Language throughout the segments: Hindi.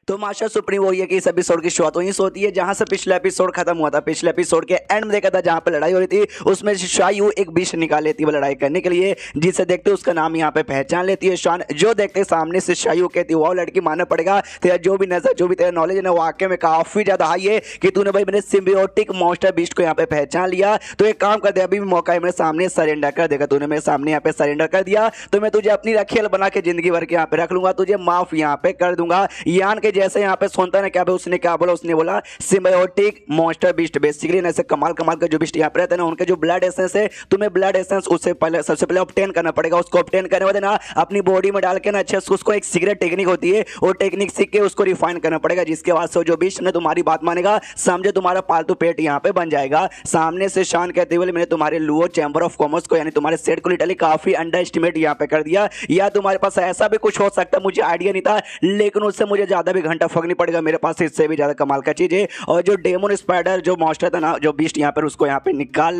तो मास्टर सुप्रीम वही है कि इस एपिसोड की शुरुआत वहीं से होती है जहां से पिछला एपिसोड खत्म हुआ था। पिछले एपिसोड के एंड में देखा था जहां पे लड़ाई हो रही थी, उसमें शायू एक विष निकाल लेती है वो लड़ाई करने के लिए, जिसे देखते उसका नाम यहाँ पे पहचान लेती है शान। जो देखते सामने से शायू कहती है वो लड़की मानना पड़ेगा, तेरा जो भी नजर जो भी तेरा नॉलेज है ना वाकई में काफी ज्यादा हाई है कि तूने भाई मेरे सिम्बियोटिक मॉन्स्टर बीस्ट को यहाँ पे पहचान लिया। तो एक काम कर दे, अभी भी मौका है, मेरे सामने सरेंडर कर देगा। तूने मेरे सामने यहाँ पे सरेंडर कर दिया तो मैं तुझे अपनी रखेल बना के जिंदगी भर के यहाँ पे रख लूंगा, तुझे माफ यहाँ पे कर दूंगा। यान के जैसे यहाँ पे सुनता ने क्या उसने क्या बोला, उसने बोला सिम्बायोटिक मॉन्स्टर बीस्ट। बेसिकली ऐसे कमाल कमाल का जो बीस्ट यहाँ पे रहते हैं ना, उनके जो ब्लड एसेंस है, तुम्हें ब्लड एसेंस उससे पहले सबसे पहले ऑब्टेन करना पड़ेगा। उसको ऑब्टेन करने बाद ना अपनी बॉडी में डाल के ना अच्छे से उसको एक सीक्रेट टेक्निक होती है, वो टेक्निक सीख के उसको रिफाइन करना पड़ेगा, जिसके बाद से जो बीस्ट ने तुम्हारी बात मानेगा, समझे तुम्हारा पालतू पेट यहाँ पे बन जाएगा। सामने से शान कहते हुए मैंने तुम्हारे लुओ चैम्बर ऑफ कॉमर्स को यानी तुम्हारे सेट को लिटरली काफी अंडर एस्टिमेट यहाँ पे कर दिया, या तुम्हारे पास ऐसा भी कुछ हो सकता है, मुझे आइडिया नहीं था, लेकिन उससे मुझे ज्यादा भी घंटा फर्क नहीं पड़ेगा, मेरे पास इससे भी ज्यादा कमाल का चीज है। और जो डेमन स्पाइडर जो मॉन्स्टर था ना, जो बीस्ट यहाँ पर उसको यहाँ पे निकाल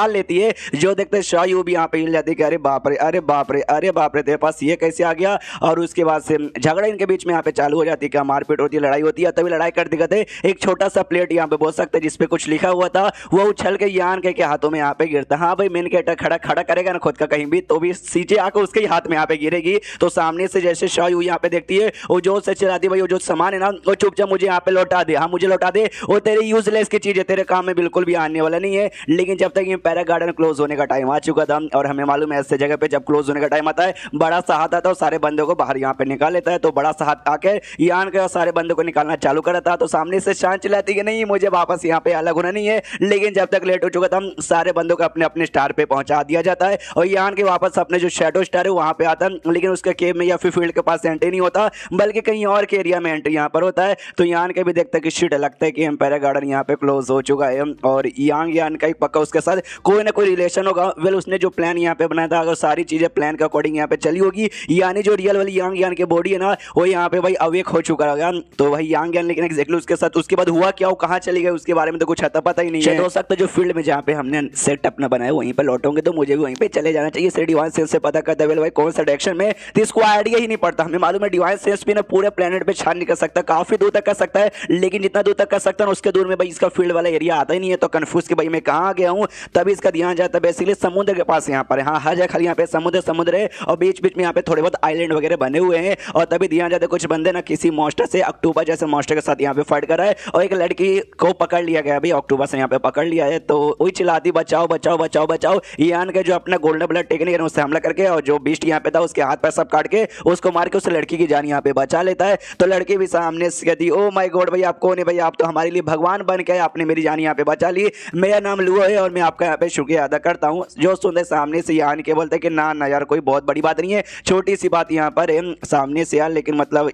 लेती है। जो देखते शायू भी यहाँ पे हिल जाती है कि अरे बाप रे अरे बाप रे अरे बाप रे, तेरे पास ये कैसे आ गया। और उसके बाद से झगड़ा इनके बीच में यहाँ पे चालू हो जाती है, क्या मारपीट होती है, लड़ाई होती है। तभी लड़ाई करते करते एक छोटा सा प्लेट यहाँ पे बोल सकते हैं जिसपे कुछ लिखा हुआ था, वो उछल के यान के हाथों में यहाँ पे गिरता। हाँ भाई मेन कैरेक्टर खड़ा खड़ा करेगा ना खुद का कहीं भी, तो भी सीजे आकर उसके हाथ में यहाँ पे गिरेगी। तो सामने से जैसे शायू यहाँ पे देखती है, वो जो से चिल्लाती है भाई वो जो सामान है ना वो चुपचाप मुझे यहाँ पे लौटा दे, हाँ मुझे लौटा दे, वो तेरे यूजलेस की चीज है, तेरे काम में बिल्कुल भी आने वाला नहीं है। लेकिन जब तक ये पैरा गार्डन क्लोज होने का टाइम आ चुका था, और हमें मालूम है ऐसे जगह पे जब क्लोज होने का टाइम आता है, बड़ा सा हाथ आता है और सारे बंदों को बाहर यहाँ पे निकाल लेता है। तो बड़ा सा हाथ आके यान के सारे बंदों को निकालना चालू कर था। तो सामने से शान चिल्लाती कि नहीं मुझे वापस यहाँ पे अलग होना नहीं है। लेकिन जब तक लेट हो चुका था, सारे बंदों को अपने अपने स्टार पे पहुंचा दिया जाता है, और यान के वापस अपने जो शैडो स्टार है वहां पे आता है, लेकिन उसके केव में या फिर फील्ड के पास एंट्री नहीं होता, बल्कि कहीं और के एरिया में एंट्री यहाँ पर होता है। तो यान के भी देखता है कि शिट लगता है कि एम्पायर गार्डन यहाँ पे क्लोज हो चुका है, और यान का एक पक्का उसके साथ कोई ना कोई रिलेशन होगा। वेल उसने जो प्लान यहाँ पे बनाया था, अगर सारी चीजें प्लान के अकॉर्डिंग यहाँ पे चली होगी, यानी जो रियल वाली यान की बॉडी है ना वो यहाँ पे भाई अवेक हो चुका होगा। तो भाई यान, लेकिन एग्जैक्टली उसके साथ उसके बाद हुआ क्या, वो कहाँ चली गई, उसके बारे में तो कुछ पता ही नहीं है। हो सकता है जो फील्ड में जहाँ पे हमने सेट अपना बनाया वहीं पे लौटोंगे, तो मुझे भी वहीं पे चले जाना चाहिए। से डिवाइन सेंस से पता करता है भाई कौन सा डायरेक्शन में, तो इसको आइडिया ही नहीं पड़ता। हमें मालूम है डिवाइन सेंस भी ना पूरे प्लेनेट पे छान नहीं कर सकता, काफी दूर तक कर सकता है, लेकिन जितना दूर तक कर सकता है उसके दूर में भाई इसका फील्ड वाला एरिया आता ही नहीं है। तो कंफ्यूज कि भाई मैं कहाँ आ गया हूँ, तभी इसका ध्यान जाता है बेसिकली समुद्र के पास यहाँ पर। हाँ हर जगह खाली यहाँ पे समुद्र है, और बीच बीच में यहाँ पे थोड़े बहुत आइलैंड वगैरह बने हुए हैं। और तभी ध्यान जाता है कुछ बंदे ना किसी मॉन्स्टर से, अक्टूबर जैसे मॉन्स्टर के साथ यहाँ पे फाइट कर रहा है, और एक लड़की को पकड़ लिया गया भाई, अक्टूबर से यहाँ पे पकड़ लिया है। तो वही चिल्लाती बचाओ बचाओ बचाओ बचाओ। यान के जो अपना गोल्डन ब्लड टेक्निक है उससे हमला करके, और जो बीस्ट यहाँ पे था उसके हाथ पैर सब काट के उसको मार के उस लड़की की जान यहाँ पे बचा लेता है। तो लड़की भी सामने से कहती ओ माय गॉड भाई आप कौन है भाई, आप तो हमारे लिए भगवान बन के आपने मेरी जान यहाँ पे बचा ली, मेरा नाम लुओ है और मैं आपका यहाँ पे शुक्रिया अदा करता हूँ। जो सुनते सामने से यान के बोलते कि ना ना यार कोई बहुत बड़ी बात नहीं है, छोटी सी बात यहाँ पर है सामने से यार, लेकिन मतलब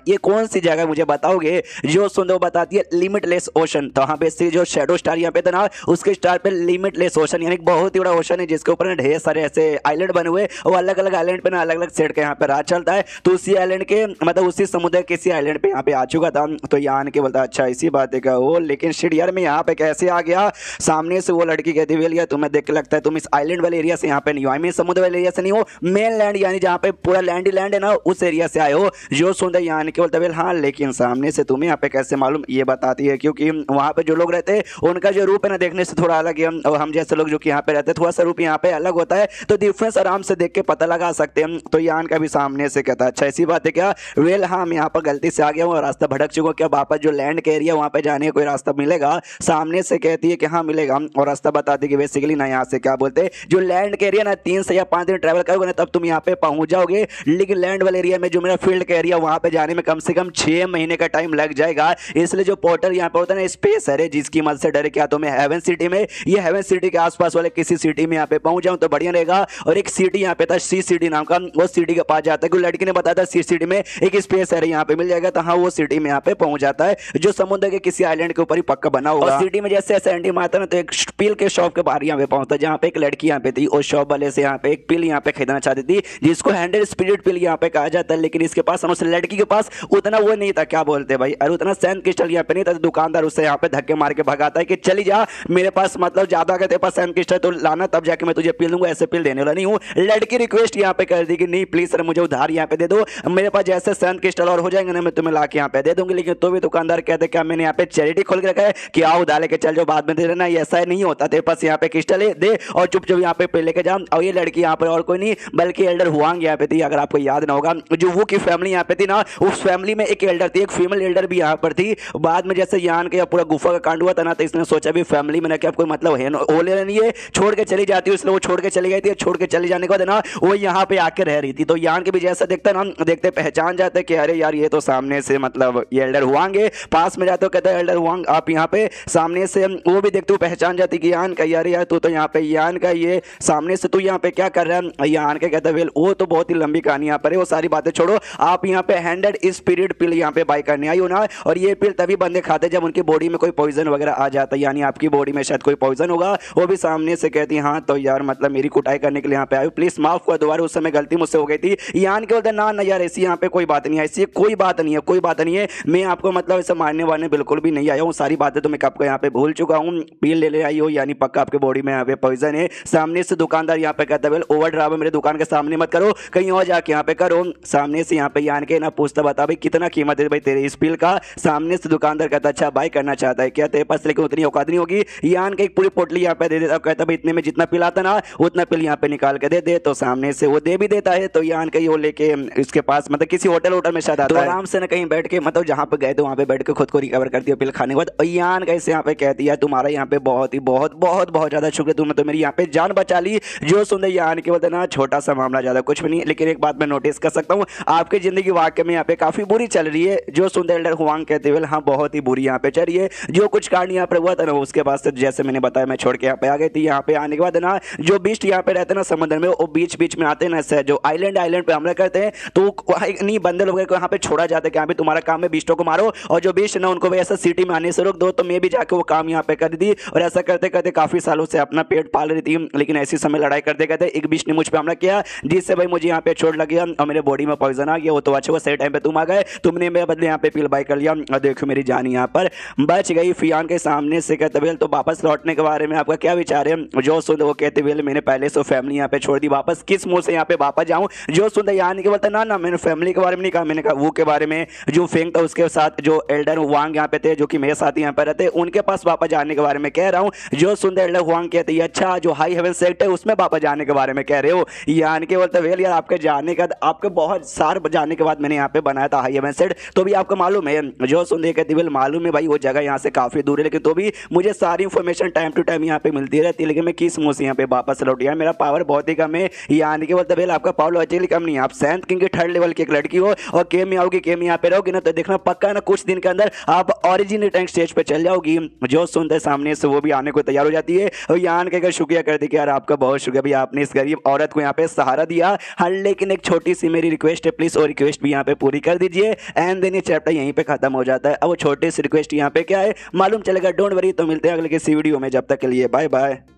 ये कौन सी जगह मुझे बताओगे। जो सुनते वो बताती है लिमिटलेस ओशन। तो हाँ बेसिकली जो शैडो स्टार यहाँ पे था ना उसके स्टार पे लिमिटलेस ओशन यानी बहुत ही बड़ा ओशन है, जिसके ऊपर ढेर सारे ऐसे आइलैंड बने हुए, और अलग अलग आइलैंड पे ना अलग अलग सेट के यहाँ पे राज चलता है। तो उसी आइलैंड के मतलब उसी समुद्र किसी आइलैंड पे यहाँ पे आ चुका था। तो यान के बोलता अच्छा इसी बात है क्या वो, लेकिन शिट यार मैं यहाँ पे कैसे आ गया। सामने से वो लड़की कहती हुई लिया तुम्हें देख के लगता है तुम इस आइलैंड वाले एरिया से यहाँ पे नहीं हो, आई मीन समुद्र वाले एरिया से नहीं हो, मेन लैंड यानी जहाँ पे पूरा लैंड ही लैंड है ना उस एरिया से आए हो। जो सुनते यान के बोलता हाँ लेकिन सामने से तुम्हें यहाँ पे कैसे मालूम, ये बताती है क्योंकि वहाँ पे जो लोग रहते हैं उनका जो रूप है ना देखने से थोड़ा अलग है, और हम जैसे लोग जो कि यहाँ पे रहते हैं थोड़ा सा रूप यहाँ पे अलग होता है, तो डिफरेंस आराम से देख के पता लगा सकते हैं। तो यान का भी सामने से कहता है अच्छा ऐसी बात है क्या, वेल हाँ मैं यहाँ पर गलती से आ गया हूँ, रास्ता भटक चुका हूँ, क्या वापस जो लैंड के एरिया वहाँ पे जाने का कोई रास्ता मिलेगा। सामने से कहती है कि हाँ मिलेगा, और रास्ता बताती है कि बेसिकली ना यहाँ से क्या बोलते जो लैंड के एरिया ना 3 से या 5 दिन ट्रैवल करोगे ना तब तुम यहाँ पे पहुंच जाओगे, लेकिन लैंड वाले एरिया में जो मेरा फील्ड का एरिया वहाँ पे जाने में कम से कम 6 महीने का टाइम लग जाएगा। इसलिए जो पोर्टल यहाँ पे होता है ना स्पेस है जिसकी मदद से डरे क्या तो मैं हेवन सिटी में, ये हेवन सिटी के आसपास वाले किसी सिटी में यहाँ पे पहुंच जाऊँ तो बढ़िया रहेगा। और एक सिटी यहाँ पे था सी सिटी नाम का, वो सिटी के पास जाता है क्योंकि लड़की ने बताया था सी सिटी में एक स्पेस है यहाँ पे मिल जाएगा। तो हाँ वो सिटी में यहाँ पे पहुंच जाता है जो समुद्र के किसी आइलैंड के ऊपर ही पक्का बना हुआ। और सिटी में जैसे ऐसे एंट्री मारता ना तो एक पिल के शॉप के बाहर यहाँ पे पहुंचता जहाँ पे एक लड़की यहाँ पे थी, और शॉप वाले से यहाँ पे एक पिल यहाँ पे खरीदना चाहती थी जिसको हैंडल स्पिरिट पिल यहाँ पे कहा जाता है, लेकिन इसके पास उस लड़की के पास उतना वो नहीं था क्या बोलते भाई, और उतना सैंड क्रिस्टल यहाँ पे नहीं था। तो दुकानदार उससे यहाँ पे धक्के मार के भगाता है कि चली जा मेरे पास, मतलब ज्यादा अगर तेरे पास सैंड क्रिस्टल तो लाना तब जाके मैं तुझे पिल दूंगा, ऐसे पिल देने वाला नहीं हूँ। लड़की रिक्वेस्ट यहाँ पे कर दी कि नहीं प्लीज सर मुझे उधार यहाँ पे दे दो, मेरे पास जैसे सैंड क्रिस्टल और हो जाएंगे ना मैं तुम्हें ला के यहाँ पे दे दूंगी। लेकिन तो भी दुकानदार कहते क्या मैंने यहाँ पे चैरिटी खोल के रखा है कि आओ डाले के चल जो बाद में दे देना, ये ऐसा नहीं होता, तेरे पास यहाँ पे क्रिस्टल है दे और चुप चुप यहाँ पे लेके जा। और ये लड़की यहाँ पे और कोई नहीं बल्कि एल्डर हुआंग यहाँ पे थी, अगर आपको याद ना होगा जो वो की फैमिली यहाँ पे थी ना, उस फैमिली में एक एल्डर थी, एक फीमेल एल्डर भी यहाँ पर थी। बाद में जैसे यान के पूरा गुफा का कांड हुआ था ना, तो इसने सोचा भी फैमिली में ना क्या कोई मतलब है ओले नहीं है, छोड़ के चली जाती है, इसलिए वो छोड़ के चली गई थी। छोड़ के चले जाने के बाद ना वो यहाँ पे आके रह रही थी। तो यान के भी जैसा देखता ना देखते पहचान जाते कि अरे यार ये तो सामने से मतलब ये एल्डर हुआंग है। पास में जाते हो कहते हैं एल्डर हुआंग आप यहाँ पे, सामने से वो भी देखते हो पहचान जाती कि यान का यार यार तू तो यहाँ पे यान का ये सामने से तू यहाँ पे क्या कर रहा है। यान के कहते वेल वो तो बहुत ही लंबी कहानी यहाँ पर है, वो सारी बातें छोड़ो। आप यहाँ पे 100 स्पिरिट पिल यहाँ पे बाय करने आई हो ना, और ये पिल तभी बंदे खाते जब उनकी बॉडी में कोई पॉइजन वगैरह आ जाता है, यानी आपकी बॉडी में शायद कोई पॉइजन होगा। वो भी सामने से कहती हाँ तो यार मतलब मेरी कुटाई करने के लिए यहाँ पे आयो, प्लीज माफ कर दोबारा, उस समय गलती मुझसे हो गई थी। यान के बोलते ना ना यार ऐसी यहाँ पे कोई बात नहीं है, ऐसी कोई बात नहीं है, कोई बात नहीं है, मैं आपको मतलब ऐसे मारने वारने बिल्कुल भी नहीं आया हूँ, सारी बातें तो मैं आपको यहाँ पे भूल चुका हूँ। पील ले आई हो यानी पक्का आपके बॉडी में यहाँ पे पॉइजन है। सामने से दुकानदार यहाँ पे कहता है ओवर ड्राइवर मेरे दुकान के सामने मत करो, कहीं और जाके यहाँ पे करो। सामने से यहाँ पे यान के ना पूछता बता भाई कितना कीमत है भाई तेरे इस पिल का। सामने से दुकानदार कहता अच्छा बाय करना चाहता है क्या तेरे पास, लेकिन उतनी औकात नहीं होगी। यान के एक पूरी पोटली यहाँ पे दे देता, कहता भाई इतने में जितना पिल आता ना उतना पिल यहाँ पे निकाल के दे दे। तो सामने से वो दे भी देता है। तो यान के वो लेके इसके पास मतलब किसी होटल में शायद आता है, तो आराम से ना कहीं बैठ के मतलब जहाँ पे गए थे वहाँ पे बैठ के खुद को रिकवर करती है पिल खाने के बाद। और यान कैसे यहाँ पे कहती है तुम्हारा यहाँ पे बहुत ही बहुत बहुत बहुत ज्यादा शुक्रिया, तुमने तो मेरी यहाँ पे जान बचा ली। जो सुंदर यान के बोलते ना छोटा सा मामला ज्यादा कुछ भी नहीं, लेकिन एक बात मैं नोटिस कर सकता हूँ आपकी जिंदगी वाकई में यहाँ पे काफी बुरी चल रही है। जो सुंदर एल्डर हुआंग कहते हुए हाँ बहुत ही बुरी यहाँ पे चल रही है। जो कुछ कांड यहाँ पे हुआ था ना उसके बाद से जैसे मैंने बताया मैं छोड़ के यहाँ पे आ गई थी। यहाँ पे आने के बाद ना जो बीस्ट यहाँ पे रहते हैं ना समुद्र में, वो बीच बीच में आते हैं ना जो आइलैंड पे हमला करते हैं, तो नहीं बंदे लोग को यहाँ पे छोड़ा जाता है कि यहाँ पे तुम्हारा काम है बीस्टों को मारो, और जो बीस्ट ना उनको वैसा सिटी में आने से रोक दो। तो मैं भी जाके वो काम यहाँ पे कर दी, और ऐसा करते करते काफी सालों से अपना पेट पाल रही थी। लेकिन ऐसी समय लड़ाई करते करते एक बीस्ट ने मुझ पे हमला किया, जिससे भाई मुझे यहाँ पे चोट लग गया और मेरे बॉडी में पॉइजन आ गया। वो तो अच्छा हुआ सही टाइम पे तुम आ गए, तुमने मेरे बदले यहाँ पे पिल बाय कर लिया, और देखो मेरी जान यहाँ पर बच गई। फियान के सामने से कहते वेल तो वापस लौटने के बारे में आपका क्या विचार है। जो सुन वो कहते वेल मैंने पहले से फैमिली यहाँ पे छोड़ दी, वापस किस मुंह से यहाँ पे वापस जाऊँ। जो सुन यान के बोलता ना मैंने फैमिली के बारे में नहीं कहा, मैंने कहा वो के बारे में जो फेंक था उसके साथ जो एल्डर हुआंग यहाँ पे थे जो कि मेरे साथ यहाँ पे रहते उनके पास वापस जाने के बारे में कह रहा हूँ। जो सुंदर एल्डर हुआंग कहते हैं अच्छा जो हाई हेवन सेक्ट है उसमें वापस जाने के बारे में कह रहे हो। यान के बोलते वेल यार आपके जाने का आपके बहुत सार जाने के बाद मैंने यहाँ पे बनाया था हाई हेवन सेक्ट, तो भी आपको मालूम है। जो सुंदर कहते वेल मालूम है भाई वो जगह यहाँ से काफी दूर है, लेकिन तो भी मुझे सारी इंफॉर्मेशन टाइम टू टाइम यहाँ पे मिलती रहती है, लेकिन मैं किस मुंह से यहाँ पे वापस लौट गया, मेरा पावर बहुत ही कम है। यान के बोलते वेल आपका पावर एक्चुअली कम नहीं है, आप सेंथ किंग के 3rd लेवल की एक लड़की हो और गेम में आओगी, गेम यहाँ पे रहोगी ना तो देखना पक्का ना कुछ दिन के अंदर आप ओरिजिनल रैंक स्टेज पे चल जाओगी। जो सुनते सामने से वो भी आने को तैयार हो जाती है और यान के शुक्रिया करती कि यार आपका बहुत शुक्रिया भैया, आपने इस गरीब औरत को यहाँ पे सहारा दिया। हाँ लेकिन एक छोटी सी मेरी रिक्वेस्ट है, प्लीज और रिक्वेस्ट भी यहाँ पे पूरी कर दीजिए। एंड देन ये चैप्टर यहीं पे खत्म हो जाता है। अब वो छोटी सी रिक्वेस्ट यहाँ पे क्या है मालूम चलेगा, डोंट वरी। तो मिलते हैं अगले किसी वीडियो में, जब तक के लिए बाय बाय।